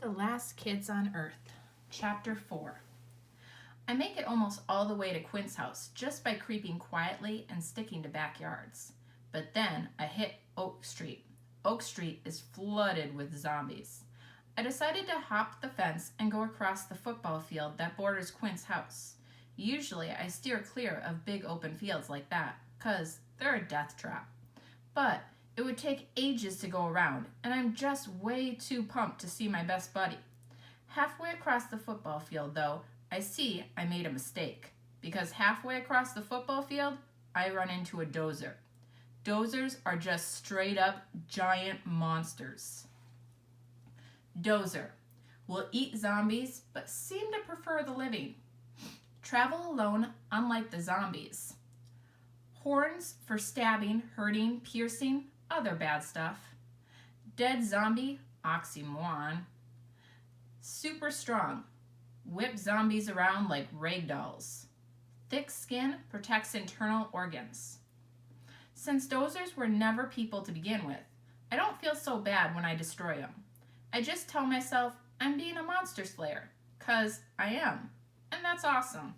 The Last Kids on Earth, Chapter 4. I make it almost all the way to Quint's house just by creeping quietly and sticking to backyards. But then I hit Oak Street. Oak Street is flooded with zombies. I decided to hop the fence and go across the football field that borders Quint's house. Usually I steer clear of big open fields like that, 'cause they're a death trap. But it would take ages to go around, and I'm just way too pumped to see my best buddy. Halfway across the football field, though, I see I made a mistake, because halfway across the football field, I run into a dozer. Dozers are just straight up giant monsters. Dozer will eat zombies, but seem to prefer the living. Travel alone, unlike the zombies. Horns for stabbing, hurting, piercing, other bad stuff. Dead zombie, oxymoron. Super strong. Whip zombies around like rag dolls. Thick skin protects internal organs. Since dozers were never people to begin with, I don't feel so bad when I destroy them. I just tell myself I'm being a monster slayer, 'cause I am, and that's awesome.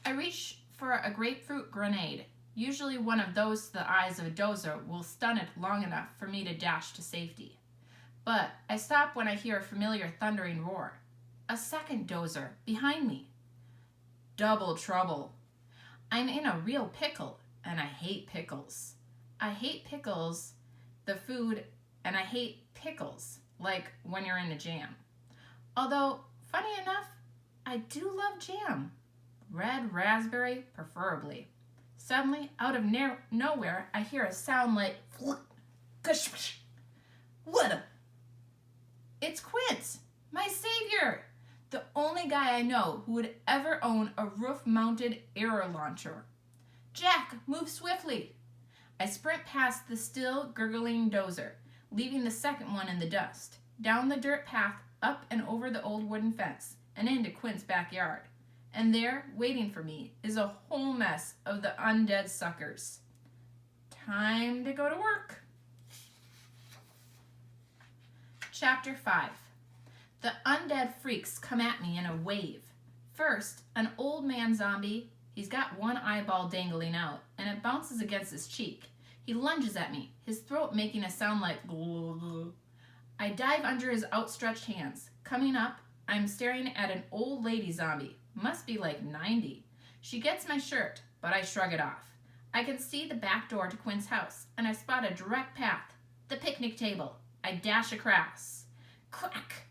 I reach for a grapefruit grenade. Usually one of those to the eyes of a dozer will stun it long enough for me to dash to safety. But I stop when I hear a familiar thundering roar. A second dozer behind me. Double trouble. I'm in a real pickle, and I hate pickles. I hate pickles, the food, and I hate pickles, like when you're in a jam. Although, funny enough, I do love jam. Red raspberry, preferably. Suddenly, out of nowhere, I hear a sound like kush. What? It's Quint, my savior, the only guy I know who would ever own a roof-mounted arrow launcher. Jack, move swiftly. I sprint past the still gurgling dozer, leaving the second one in the dust, down the dirt path, up and over the old wooden fence, and into Quint's backyard. And there, waiting for me, is a whole mess of the undead suckers. Time to go to work. Chapter 5. The undead freaks come at me in a wave. First, an old man zombie. He's got one eyeball dangling out, and it bounces against his cheek. He lunges at me, his throat making a sound like glug. I dive under his outstretched hands. Coming up, I'm staring at an old lady zombie. Must be like 90. She gets my shirt, but I shrug it off. I can see the back door to Quint's house, and I spot a direct path. The picnic table. I dash across. Crack!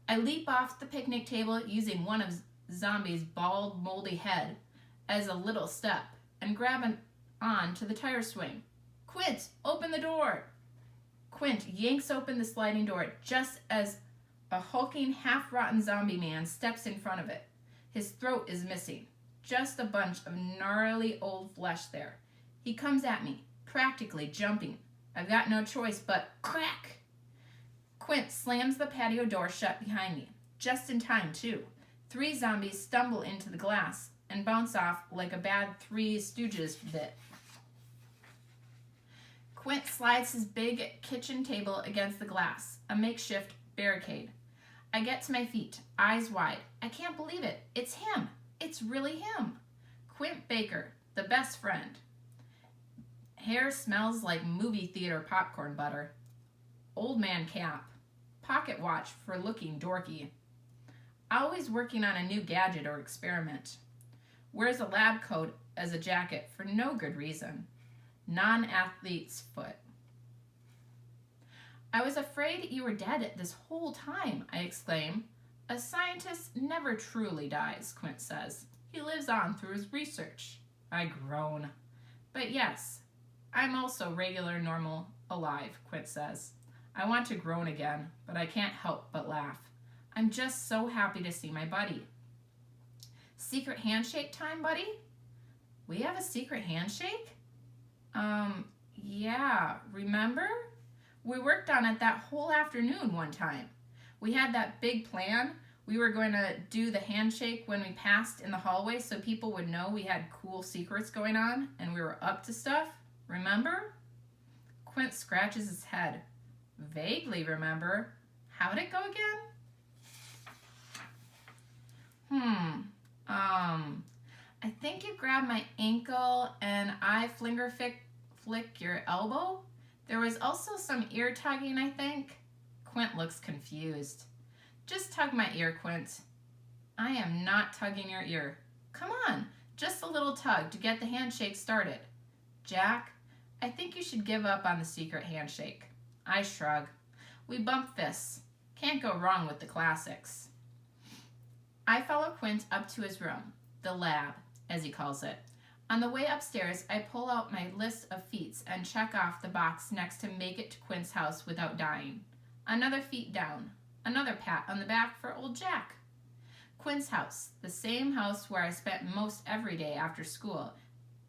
I leap off the picnic table using one of Zombie's bald, moldy head as a little step and grab on to the tire swing. Quint, open the door! Quint yanks open the sliding door just as a hulking, half-rotten zombie man steps in front of it. His throat is missing. Just a bunch of gnarly old flesh there. He comes at me, practically jumping. I've got no choice but crack! Quint slams the patio door shut behind me. Just in time, too. 3 zombies stumble into the glass and bounce off like a bad Three Stooges bit. Quint slides his big kitchen table against the glass, a makeshift barricade. I get to my feet, eyes wide. I can't believe it. It's him. It's really him. Quint Baker, the best friend. Hair smells like movie theater popcorn butter. Old man cap. Pocket watch for looking dorky. Always working on a new gadget or experiment. Wears a lab coat as a jacket for no good reason. Non-athlete's foot. I was afraid you were dead this whole time, I exclaim. A scientist never truly dies, Quint says. He lives on through his research. I groan. But yes, I'm also regular, normal, alive, Quint says. I want to groan again, but I can't help but laugh. I'm just so happy to see my buddy. Secret handshake time, buddy? We have a secret handshake? Yeah, remember? We worked on it that whole afternoon one time. We had that big plan. We were going to do the handshake when we passed in the hallway so people would know we had cool secrets going on and we were up to stuff. Remember? Quint scratches his head. Vaguely remember. How'd it go again? I think you grabbed my ankle and I flick your elbow. There was also some ear tugging, I think. Quint looks confused. Just tug my ear, Quint. I am not tugging your ear. Come on, just a little tug to get the handshake started. Jack, I think you should give up on the secret handshake. I shrug. We bump fists. Can't go wrong with the classics. I follow Quint up to his room, the lab, as he calls it. On the way upstairs, I pull out my list of feats and check off the box next to make it to Quint's house without dying. Another feat down. Another pat on the back for old Jack. Quint's house, the same house where I spent most every day after school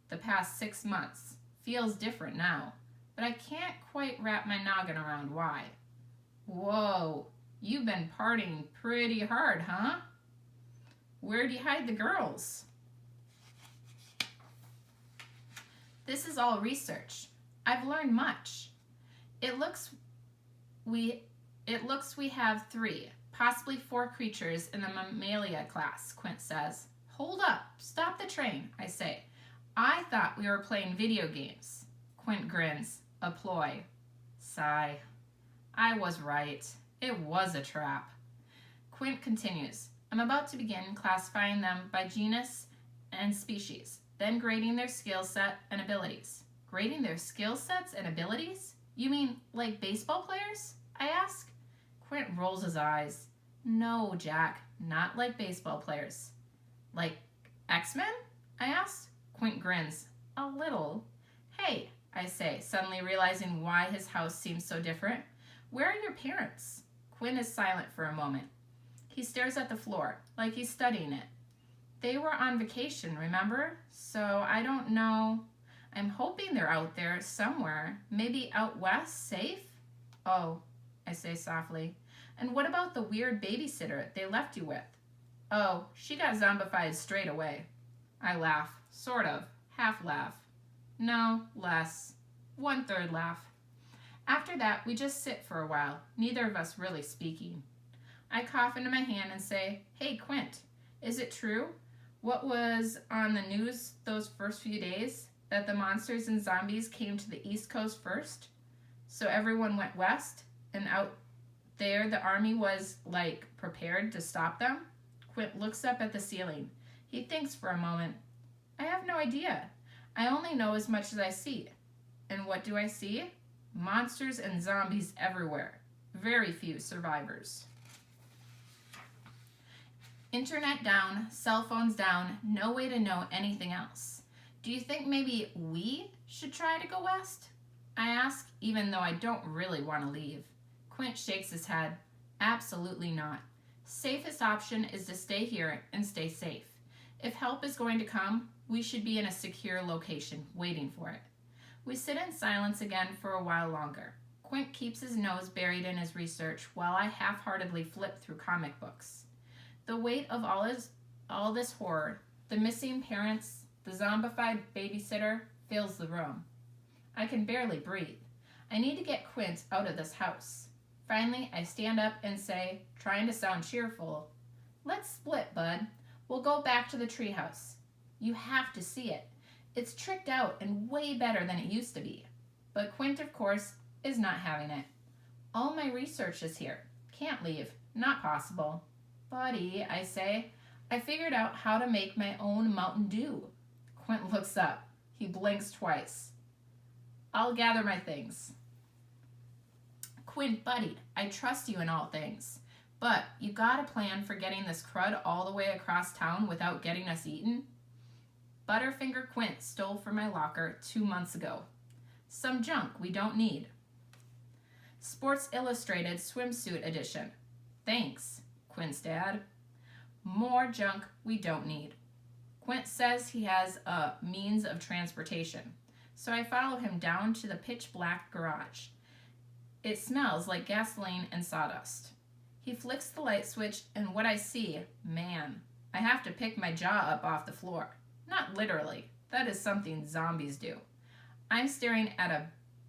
the past 6 months, feels different now, but I can't quite wrap my noggin around why. Whoa, you've been partying pretty hard, huh? Where'd you hide the girls? This is all research. I've learned much. It looks we have 3, possibly 4 creatures in the Mammalia class, Quint says. Hold up, stop the train, I say. I thought we were playing video games. Quint grins, a ploy. Sigh. I was right. It was a trap. Quint continues. I'm about to begin classifying them by genus and species, then grading their skill set and abilities. Grading their skill sets and abilities? You mean like baseball players? I ask. Quint rolls his eyes. No, Jack, not like baseball players. Like X-Men? I ask. Quint grins. A little. Hey, I say, suddenly realizing why his house seems so different. Where are your parents? Quint is silent for a moment. He stares at the floor, like he's studying it. They were on vacation, remember? So I don't know. I'm hoping they're out there somewhere. Maybe out west, safe? Oh, I say softly. And what about the weird babysitter they left you with? Oh, she got zombified straight away. I laugh, sort of, half laugh. No, less. 1/3 laugh. After that, we just sit for a while, neither of us really speaking. I cough into my hand and say, Hey, Quint, is it true? What was on the news those first few days? That the monsters and zombies came to the East Coast first? So everyone went west, and out there the army was, like, prepared to stop them? Quint looks up at the ceiling. He thinks for a moment. I have no idea. I only know as much as I see. And what do I see? Monsters and zombies everywhere. Very few survivors. Internet down, cell phones down, no way to know anything else. Do you think maybe we should try to go west? I ask, even though I don't really want to leave. Quint shakes his head. Absolutely not. Safest option is to stay here and stay safe. If help is going to come, we should be in a secure location, waiting for it. We sit in silence again for a while longer. Quint keeps his nose buried in his research while I half-heartedly flip through comic books. The weight of all this horror, the missing parents, the zombified babysitter, fills the room. I can barely breathe. I need to get Quint out of this house. Finally, I stand up and say, trying to sound cheerful, Let's split, bud. We'll go back to the treehouse. You have to see it. It's tricked out and way better than it used to be. But Quint, of course, is not having it. All my research is here. Can't leave. Not possible. Buddy, I say, I figured out how to make my own Mountain Dew. Quint looks up. He blinks twice. I'll gather my things. Quint, buddy, I trust you in all things. But you got a plan for getting this crud all the way across town without getting us eaten? Butterfinger Quint stole from my locker 2 months ago. Some junk we don't need. Sports Illustrated swimsuit edition. Thanks, Quint's dad. More junk we don't need. Quint says he has a means of transportation, so I follow him down to the pitch-black garage. It smells like gasoline and sawdust. He flicks the light switch, and what I see, man, I have to pick my jaw up off the floor. Not literally. That is something zombies do. I'm staring at a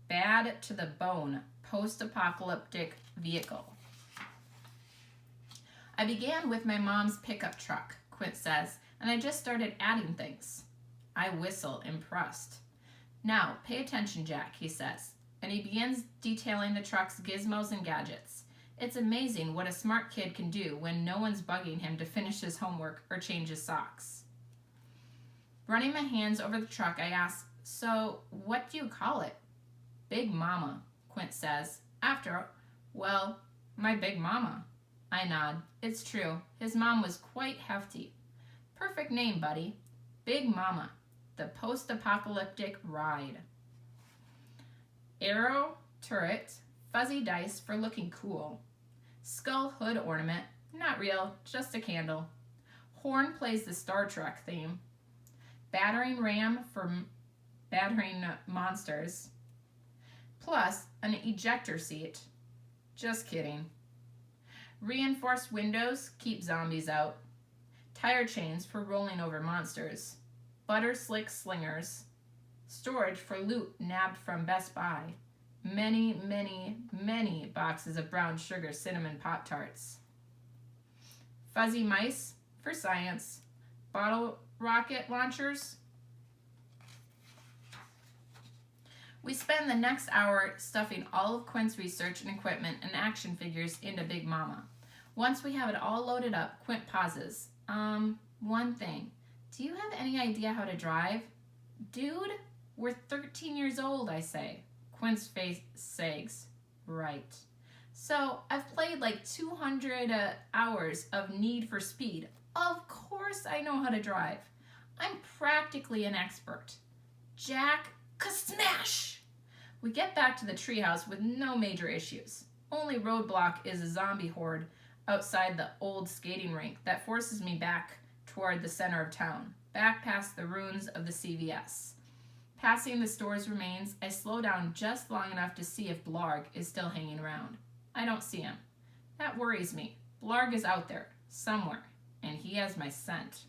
bad-to-the-bone post-apocalyptic vehicle. I began with my mom's pickup truck, Quint says, and I just started adding things. I whistle, impressed. Now, pay attention, Jack, he says, and he begins detailing the truck's gizmos and gadgets. It's amazing what a smart kid can do when no one's bugging him to finish his homework or change his socks. Running my hands over the truck, I ask, so what do you call it? Big Mama, Quint says. Well, my Big Mama. I nod. It's true. His mom was quite hefty. Perfect name, buddy. Big Mama, the post-apocalyptic ride. Arrow, turret, fuzzy dice for looking cool. Skull hood ornament, not real, just a candle. Horn plays the Star Trek theme. Battering ram for battering monsters. Plus an ejector seat. Just kidding. Reinforced windows keep zombies out. Tire chains for rolling over monsters. Butter slick slingers. Storage for loot nabbed from Best Buy. Many, many, many boxes of brown sugar cinnamon Pop-Tarts. Fuzzy mice for science. Bottle rocket launchers. We spend the next hour stuffing all of Quint's research and equipment and action figures into Big Mama. Once we have it all loaded up, Quint pauses. One thing. Do you have any idea how to drive? Dude, we're 13 years old, I say. Quint's face sags. Right. So, I've played like 200 hours of Need for Speed. Of course I know how to drive. I'm practically an expert. Jack, ka-smash! We get back to the treehouse with no major issues. Only roadblock is a zombie horde outside the old skating rink that forces me back toward the center of town, back past the ruins of the CVS. Passing the store's remains, I slow down just long enough to see if Blarg is still hanging around. I don't see him. That worries me. Blarg is out there, somewhere, and he has my scent.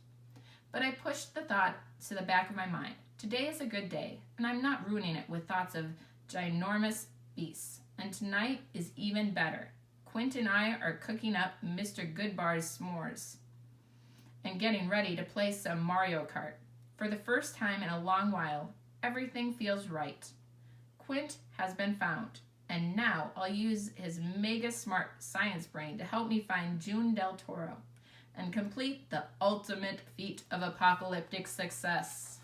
But I pushed the thought to the back of my mind. Today is a good day, and I'm not ruining it with thoughts of ginormous beasts. And tonight is even better. Quint and I are cooking up Mr. Goodbar's s'mores and getting ready to play some Mario Kart. For the first time in a long while, everything feels right. Quint has been found, and now I'll use his mega smart science brain to help me find June Del Toro and complete the ultimate feat of apocalyptic success.